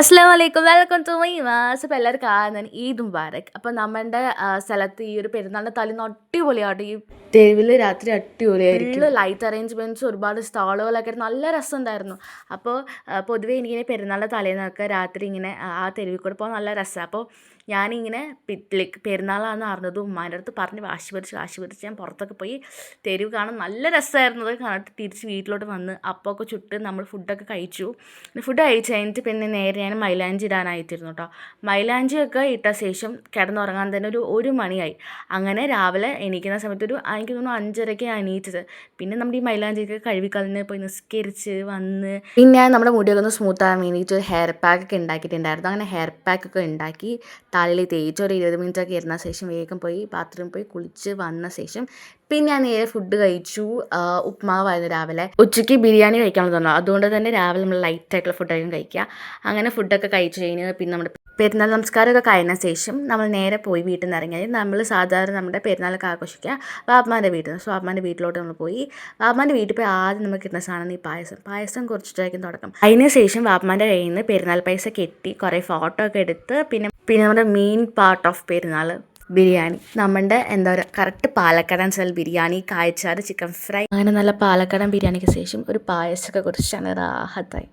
അസ്സലാമു അലൈക്കും welcome to my mass. അപ്പോൾ എല്ലാവർക്കും ആദ്യം ഈദ് മുബാരക്. അപ്പോൾ നമ്മുടെ സ്ഥലത്ത് ഈ ഒരു പെരുന്നാളിൻ്റെ തലേന്ന് അടിപൊളിയായിട്ട് ഈ തെരുവിൽ രാത്രി അടിപൊളിയായിരിക്കും. ലൈറ്റ് അറേഞ്ച്മെൻറ്റ്സ്, ഒരുപാട് സ്റ്റാളുകളൊക്കെ നല്ല രസമുണ്ടായിരുന്നു. അപ്പോൾ പൊതുവേ എനിക്കിങ്ങനെ പെരുന്നാളിൻ്റെ തലേന്നൊക്കെ രാത്രി ഇങ്ങനെ ആ തെരുവിൽ കൂടെ പോകാൻ നല്ല രസമാണ്. അപ്പോൾ ഞാനിങ്ങനെ പെരുന്നാളാണെന്ന് അറിഞ്ഞതും ഉമ്മാൻ്റെ അടുത്ത് പറഞ്ഞ് വാശി പിടിച്ച് ഞാൻ പുറത്തൊക്കെ പോയി തെരുവ് കാണാൻ നല്ല രസമായിരുന്നു. അത് കണ്ടിട്ട് തിരിച്ച് വീട്ടിലോട്ട് വന്ന് അപ്പമൊക്കെ ചുട്ട് നമ്മൾ ഫുഡൊക്കെ കഴിച്ചു. ഫുഡ് കഴിച്ച് കഴിഞ്ഞിട്ട് പിന്നെ നേരെ ഞാൻ മൈലാഞ്ചി ഇടാനായിട്ടിരുന്നു കേട്ടോ. മൈലാഞ്ചിയൊക്കെ ഇട്ട ശേഷം കിടന്നുറങ്ങാൻ തന്നെ ഒരു മണിയായി. അങ്ങനെ രാവിലെ എണീക്കുന്ന സമയത്ത് എനിക്ക് തോന്നുന്നു 5:30 ഞാൻ എണീറ്റത്. പിന്നെ നമ്മുടെ ഈ മൈലാഞ്ചിയൊക്കെ കഴുകിക്കളഞ്ഞ് പോയി നിസ്കരിച്ച് വന്ന് പിന്നെ നമ്മുടെ മുടിയൊക്കെ ഒന്ന് സ്മൂത്ത് ആകാൻ വേണ്ടിയിട്ട് ഹെയർ പാക്കൊക്കെ ഉണ്ടാക്കിയിട്ടുണ്ടായിരുന്നു. അങ്ങനെ ഹെയർ പാക്കൊക്കെ ഉണ്ടാക്കി തലയിൽ തേച്ച് ഒരു 20 മിനിറ്റൊക്കെ ഇരുന്ന ശേഷം വേഗം പോയി ബാത്റൂമിൽ പോയി കുളിച്ച് വന്ന ശേഷം പിന്നെ ഞാൻ നേരെ ഫുഡ് കഴിച്ചു. ഉപ്മാവായിരുന്നു രാവിലെ. ഉച്ചയ്ക്ക് ബിരിയാണി കഴിക്കാമെന്ന് തോന്നുന്നു. അതുകൊണ്ട് തന്നെ രാവിലെ നമ്മൾ ലൈറ്റായിട്ടുള്ള ഫുഡായിരിക്കും കഴിക്കുക. അങ്ങനെ ഫുഡൊക്കെ കഴിച്ച് കഴിഞ്ഞ് പിന്നെ നമ്മുടെ പെരുന്നാൾ നമസ്കാരമൊക്കെ കഴിഞ്ഞ ശേഷം നമ്മൾ നേരെ പോയി വീട്ടിൽ നിന്ന് ഇറങ്ങി. നമ്മൾ സാധാരണ നമ്മുടെ പെരുന്നാളൊക്കെ ആഘോഷിക്കുക വാപ്പാൻ്റെ വീട്ടിൽ നിന്ന്. സോ വാപ്പാൻ്റെ വീട്ടിലോട്ട് നമ്മൾ പോയി. വാപ്പാൻ്റെ വീട്ടിൽ പോയി ആദ്യം നമുക്ക് കിട്ടുന്ന സാധനമാണ് ഈ പായസം കുറച്ചിട്ടായിരിക്കും തുടക്കം. അതിന് ശേഷം വാപ്പാൻ്റെ കയ്യിൽ നിന്ന് പെരുന്നാൾ പൈസ കെട്ടി കുറേ ഫോട്ടോ ഒക്കെ എടുത്ത് പിന്നെ നമ്മുടെ മെയിൻ പാർട്ട് ഓഫ് പെരുന്നാൾ ബിരിയാണി. നമ്മുടെ എന്താ പറയുക കറക്റ്റ് പാലക്കാടൻ സ്റ്റൈൽ ബിരിയാണി, കായച്ചാറ്, ചിക്കൻ ഫ്രൈ, അങ്ങനെ നല്ല പാലക്കാടൻ ബിരിയാണിക്ക് ശേഷം ഒരു പായസമൊക്കെ കുറിച്ചാണ് റാഹത്തായി.